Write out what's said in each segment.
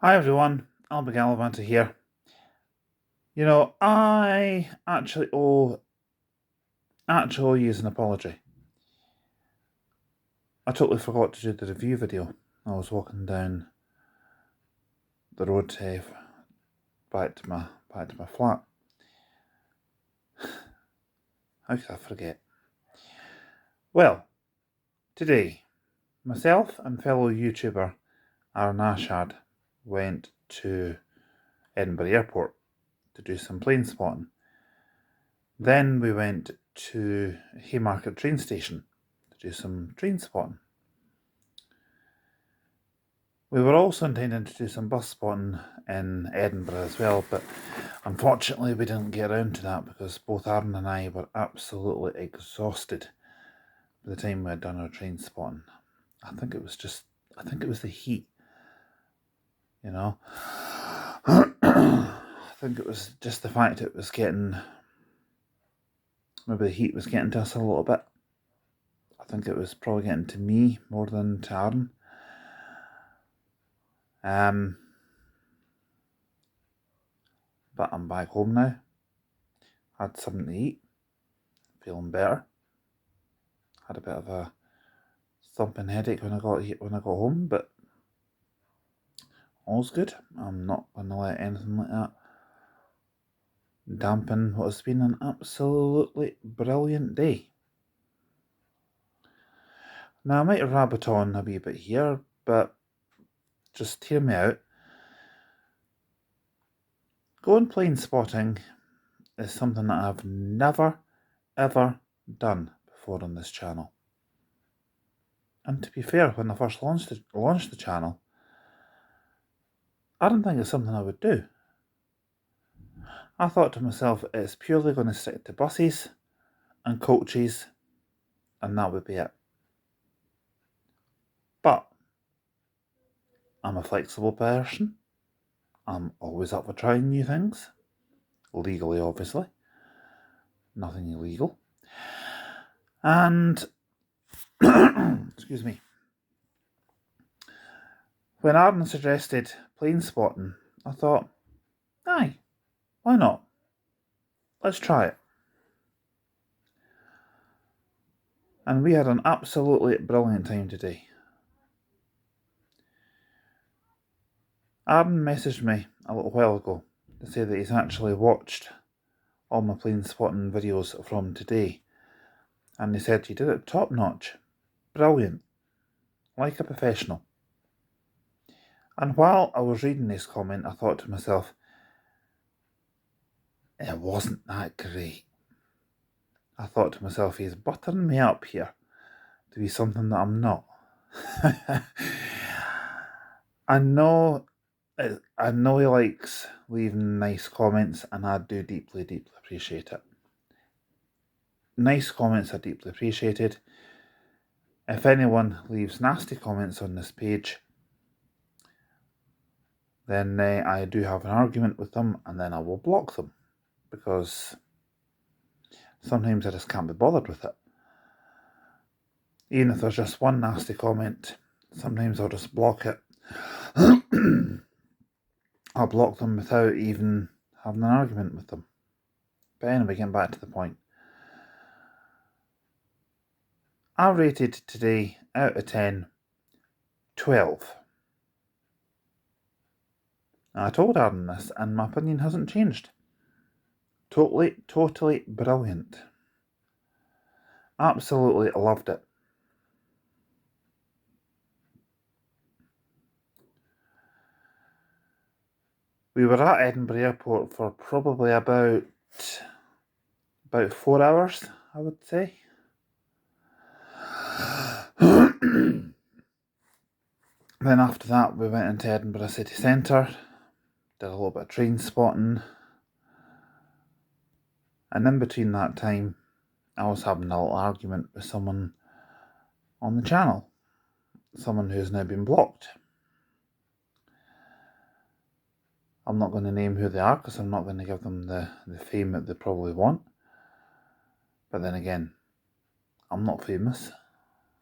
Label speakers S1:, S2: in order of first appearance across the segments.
S1: Hi everyone, Albert Gallivanter here. I actually owe you an apology. I totally forgot to do the review video. I was walking down the road back to my flat. How could I forget? Well, today, myself and fellow YouTuber Aaron Ashad went to Edinburgh Airport to do some plane spotting. Then we went to Haymarket train station to do some train spotting. We were also intending to do some bus spotting in Edinburgh as well, but unfortunately we didn't get around to that because both Aaron and I were absolutely exhausted by the time we had done our train spotting. I think it was the heat, you know. I think it was just the fact maybe the heat was getting to us a little bit. I think it was probably getting to me more than to Aaron. But I'm back home now. Had something to eat. Feeling better. Had a bit of a thumping headache when I got home, but all's good. I'm not going to let anything like that dampen what has been an absolutely brilliant day. Now I might rabbit on a wee bit here, but just hear me out. Going plane spotting is something that I've never ever done before on this channel. And to be fair, when I first launched the channel, I didn't think it's something I would do. I thought to myself, it's purely going to stick to buses and coaches, and that would be it. But I'm a flexible person. I'm always up for trying new things. Legally, obviously. Nothing illegal. And, excuse me, when Aaron suggested plane spotting, I thought, aye, why not? Let's try it. And we had an absolutely brilliant time today. Aaron messaged me a little while ago to say that he's actually watched all my plane spotting videos from today. And he said, you did it top notch. Brilliant. Like a professional. And while I was reading this comment, I thought to myself, it wasn't that great. I thought to myself, he's buttering me up here to be something that I'm not. I know he likes leaving nice comments, and I do deeply, deeply appreciate it. Nice comments are deeply appreciated. If anyone leaves nasty comments on this page, then I do have an argument with them, and then I will block them, because sometimes I just can't be bothered with it. Even if there's just one nasty comment, sometimes I'll just block it. I'll block them without even having an argument with them. But anyway, getting back to the point. I rated today out of 10, 12. Now, I told Aaron this, and my opinion hasn't changed. Totally brilliant. Absolutely loved it. We were at Edinburgh Airport for probably about 4 hours, I would say. Then after that, we went into Edinburgh city centre, did a little bit of train spotting, and in between that time, I was having a little argument with someone on the channel, someone who's now been blocked. I'm not going to name who they are because I'm not going to give them the fame that they probably want. But then again, I'm not famous.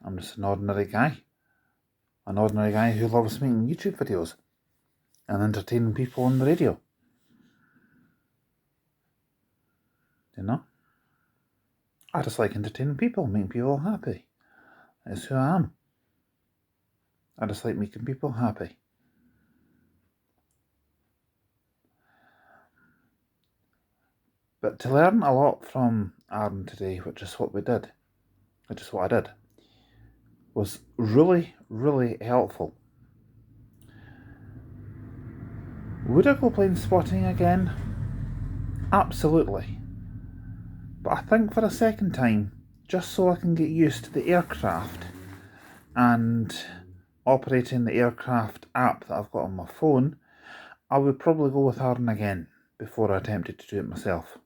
S1: I'm just an ordinary guy. An ordinary guy who loves making YouTube videos. and entertaining people on the radio. You know? I just like entertaining people, making people happy. That's who I am. I just like making people happy. But to learn a lot from Aaron today, which is what we did, which is what I did, was really, really helpful. Would I go plane spotting again? Absolutely. But I think for a second time, just so I can get used to the aircraft and operating the aircraft app that I've got on my phone, I would probably go with Aaron again before I attempted to do it myself.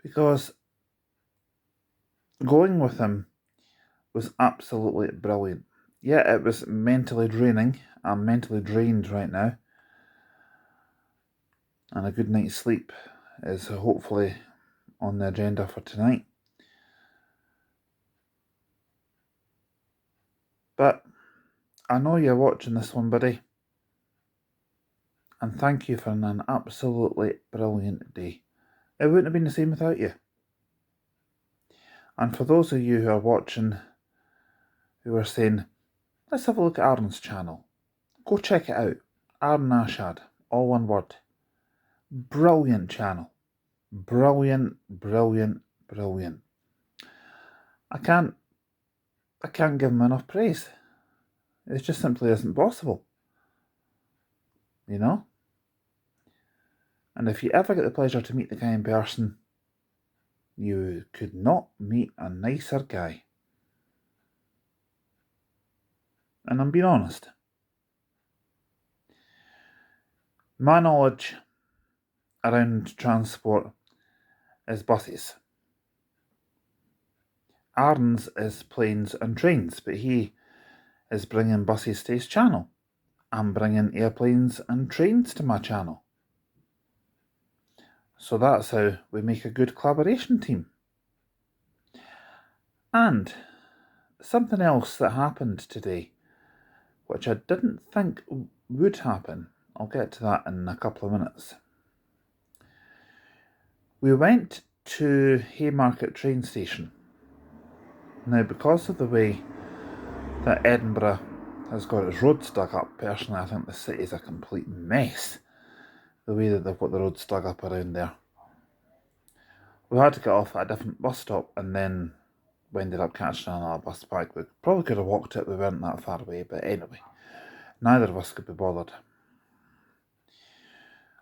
S1: Because going with him was absolutely brilliant. Yeah, it was mentally draining. I'm mentally drained right now. And a good night's sleep is hopefully on the agenda for tonight. But I know you're watching this one, buddy. And thank you for an absolutely brilliant day. It wouldn't have been the same without you. And for those of you who are watching, who are saying, let's have a look at Aaron's channel. Go check it out. Aaron Ashad, all one word. Brilliant channel. Brilliant, brilliant, brilliant. I can't give him enough praise. It just simply isn't possible. You know? And if you ever get the pleasure to meet the guy in person, you could not meet a nicer guy. And I'm being honest. My knowledge around transport is buses. Aaron's is planes and trains, but he is bringing buses to his channel. I'm bringing airplanes and trains to my channel. So that's how we make a good collaboration team. And something else that happened today, which I didn't think would happen. I'll get to that in a couple of minutes. We went to Haymarket train station. Now, because of the way that Edinburgh has got its roads dug up, personally I think the city is a complete mess. The way that they've got the roads dug up around there. We had to get off at a different bus stop and then we ended up catching another bus back. We probably could have walked it, we weren't that far away, but anyway, neither of us could be bothered.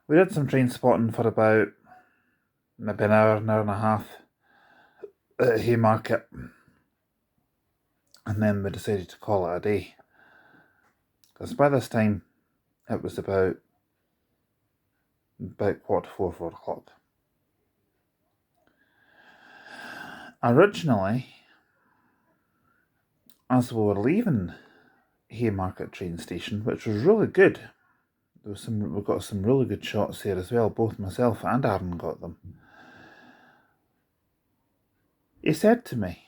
S1: We did some train spotting for about maybe an hour and a half at Haymarket, and then we decided to call it a day. Because by this time, it was about 4 o'clock. Originally, as we were leaving Haymarket train station, which was really good, we got some really good shots here as well. Both myself and Aaron got them. He said to me,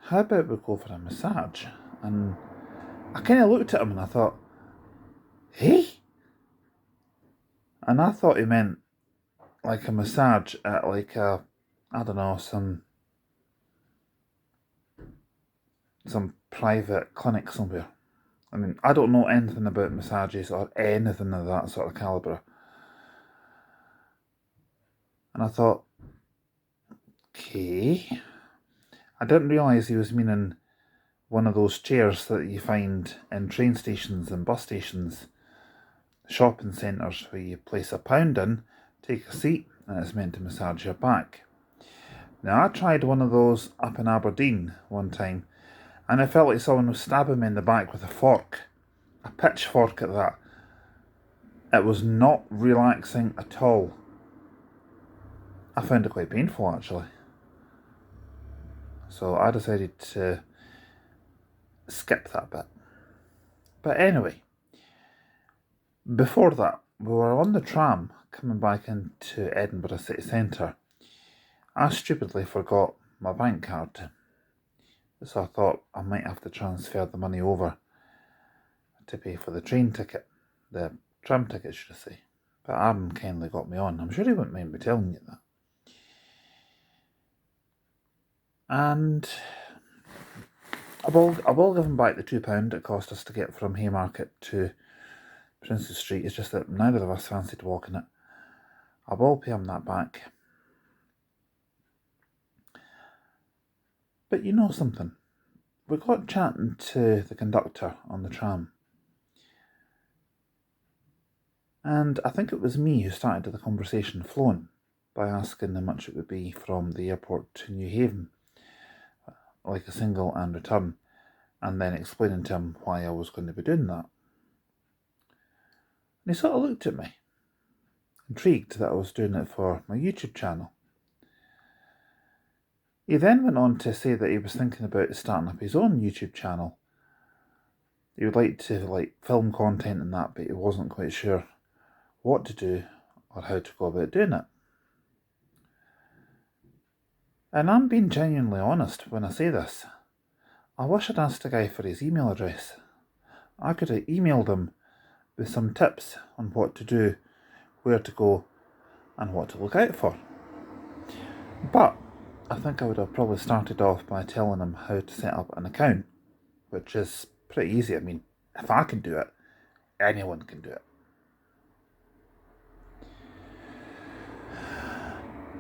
S1: how about we go for a massage? And I kind of looked at him and I thought, hey? And I thought he meant like a massage at like a, I don't know, some private clinic somewhere. I mean, I don't know anything about massages or anything of that sort of calibre. And I thought, okay. I didn't realise he was meaning one of those chairs that you find in train stations and bus stations, shopping centres, where you place £1 in, take a seat, and it's meant to massage your back. Now, I tried one of those up in Aberdeen one time, and I felt like someone was stabbing me in the back with a fork, a pitchfork at that. It was not relaxing at all. I found it quite painful, actually. So I decided to skip that bit. But anyway, before that, we were on the tram coming back into Edinburgh city centre. I stupidly forgot my bank card. So I thought I might have to transfer the money over to pay for the train ticket, the tram ticket, should I say. But Aaron kindly got me on. I'm sure he wouldn't mind me telling you that. And I will give him back the £2 it cost us to get from Haymarket to Princes Street. It's just that neither of us fancied walking it. I will pay him that back. But you know something? We got chatting to the conductor on the tram. And I think it was me who started the conversation flowing by asking how much it would be from the airport to New Haven, like a single and return, and then explaining to him why I was going to be doing that. And he sort of looked at me, intrigued that I was doing it for my YouTube channel. He then went on to say that he was thinking about starting up his own YouTube channel. He would like to film content and that, but he wasn't quite sure what to do or how to go about doing it. And I'm being genuinely honest when I say this. I wish I'd asked the guy for his email address. I could have emailed him with some tips on what to do, where to go, and what to look out for. But I think I would have probably started off by telling him how to set up an account, which is pretty easy. I mean, if I can do it, anyone can do it.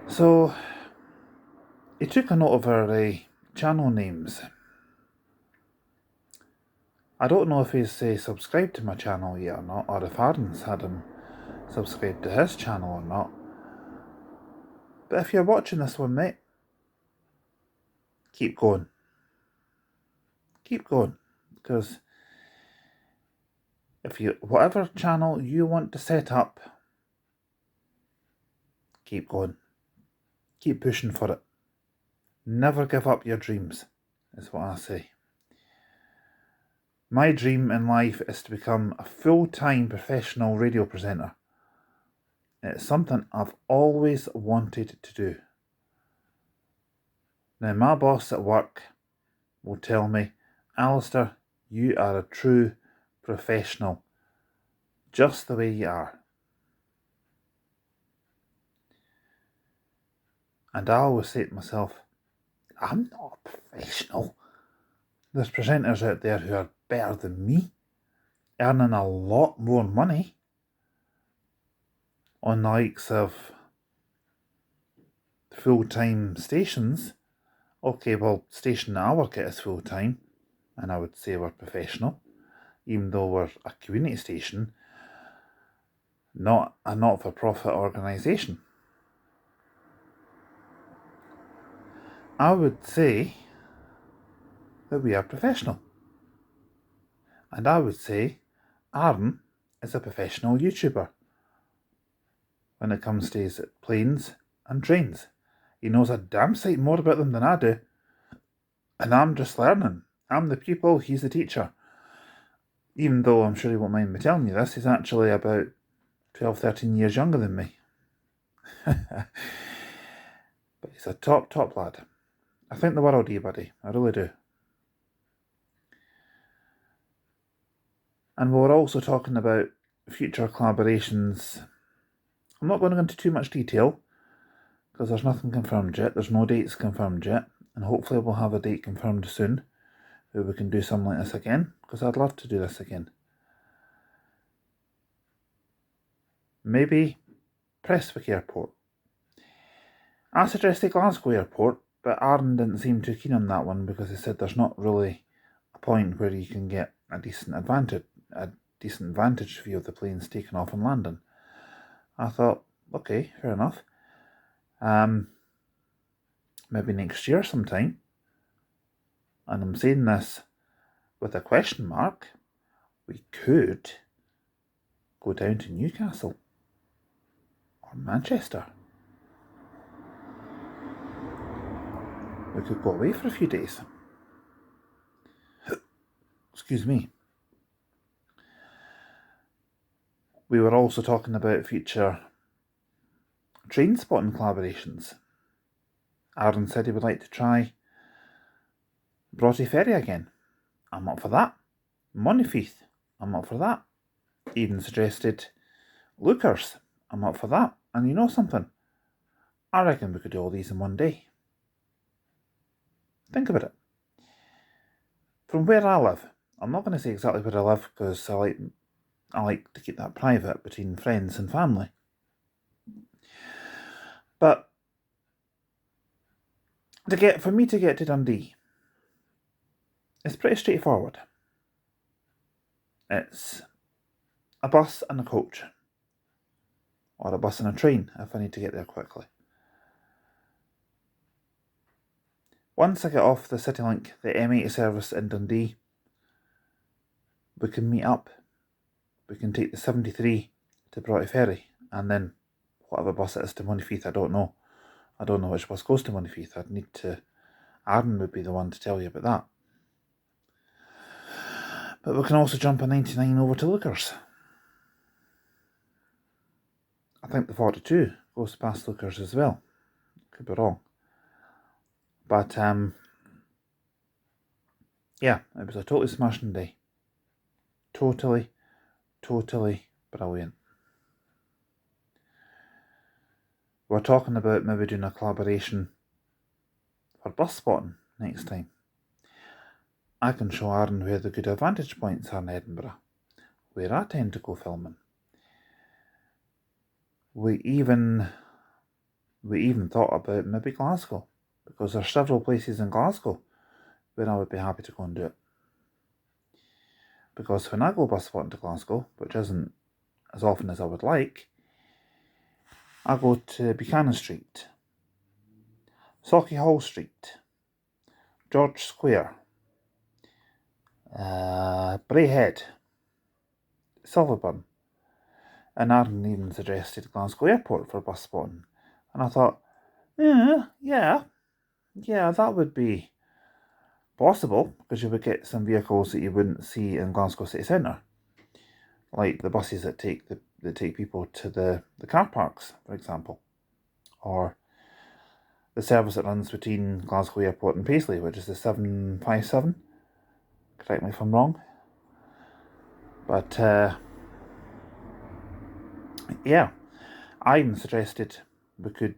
S1: So he took a note of our channel names. I don't know if he's subscribed to my channel yet or not, or if Aaron's had him subscribed to his channel or not. But if you're watching this one, mate, keep going. Keep going. Because whatever channel you want to set up, keep going. Keep pushing for it. Never give up your dreams, is what I say. My dream in life is to become a full-time professional radio presenter. It's something I've always wanted to do. Now, my boss at work will tell me, Alistair, you are a true professional, just the way you are. And I always say to myself, I'm not a professional. There's presenters out there who are better than me, earning a lot more money on the likes of full-time stations. Okay, well, station that I work at is full-time, and I would say we're professional, even though we're a community station, not a not-for-profit organisation. I would say that we are professional. And I would say Aaron is a professional YouTuber when it comes to his planes and trains. He knows a damn sight more about them than I do. And I'm just learning. I'm the pupil, he's the teacher. Even though I'm sure he won't mind me telling you this, he's actually about 12, 13 years younger than me. But he's a top lad. I think the world of you, buddy. I really do. And we were also talking about future collaborations. I'm not going to go into too much detail because there's nothing confirmed yet. There's no dates confirmed yet. And hopefully we'll have a date confirmed soon where we can do something like this again, because I'd love to do this again. Maybe Prestwick Airport. I suggested Glasgow Airport, but Aaron didn't seem too keen on that one because he said there's not really a point where you can get a decent vantage view of the planes taking off and landing. I thought, okay, fair enough. Maybe next year sometime. And I'm saying this with a question mark. We could go down to Newcastle or Manchester. We could go away for a few days. Excuse me. We were also talking about future train spotting collaborations. Aaron said he would like to try Broughty Ferry again. I'm up for that. Moneyfeith, I'm up for that. Even suggested Lookers. I'm up for that. And you know something? I reckon we could do all these in one day. Think about it. From where I live, I'm not going to say exactly where I live because I like to keep that private between friends and family. But for me to get to Dundee, it's pretty straightforward. It's a bus and a coach, or a bus and a train if I need to get there quickly. Once I get off the CityLink, the M80 service in Dundee, we can meet up. We can take the 73 to Broughty Ferry, and then whatever bus it is to Monteith, I don't know. I don't know which bus goes to Monteith. I'd need to... Aaron would be the one to tell you about that. But we can also jump a 99 over to Lookers. I think the 42 goes past Lookers as well. Could be wrong. But, yeah, it was a totally smashing day. Totally brilliant. We're talking about maybe doing a collaboration for bus spotting next time. I can show Aaron where the good advantage points are in Edinburgh, where I tend to go filming. We even thought about maybe Glasgow, because there's several places in Glasgow where I would be happy to go and do it. Because when I go bus spotting to Glasgow, which isn't as often as I would like, I go to Buchanan Street, Sauchiehall Street, George Square, Braehead, Silverburn, and Aaron even suggested Glasgow Airport for bus spotting. And I thought, yeah, that would be possible, because you would get some vehicles that you wouldn't see in Glasgow city centre, like the buses that take people to the car parks, for example, or the service that runs between Glasgow Airport and Paisley, which is the 757. Correct me if I'm wrong. But yeah, I even suggested we could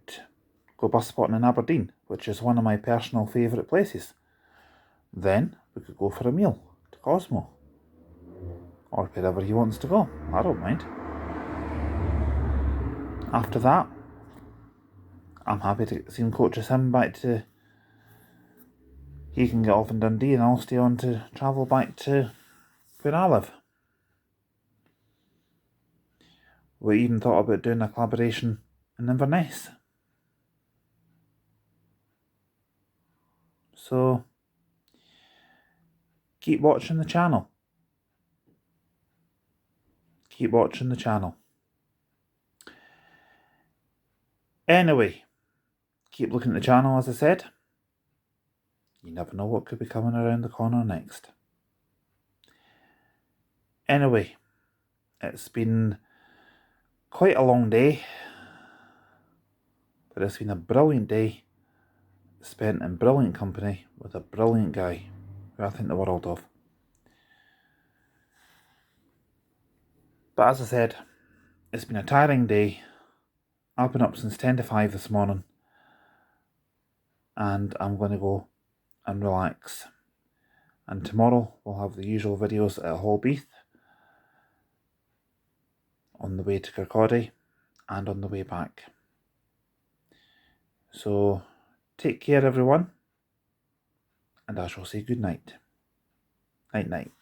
S1: go bus spotting in Aberdeen, which is one of my personal favourite places. Then we could go for a meal to Cosmo, or wherever he wants to go. I don't mind. After that, I'm happy to see him coaches him back to... He can get off in Dundee and I'll stay on to travel back to where I live. We even thought about doing a collaboration in Inverness. So, keep watching the channel. Keep watching the channel. Anyway, keep looking at the channel, as I said. You never know what could be coming around the corner next. Anyway, it's been quite a long day, but it's been a brilliant day spent in brilliant company with a brilliant guy who I think the world of. But as I said, it's been a tiring day. I've been up since 10 to 5 this morning, and I'm going to go and relax. And tomorrow we'll have the usual videos at Holbeath, on the way to Kirkcaldy and on the way back. So take care everyone, and I shall say good night. Night night.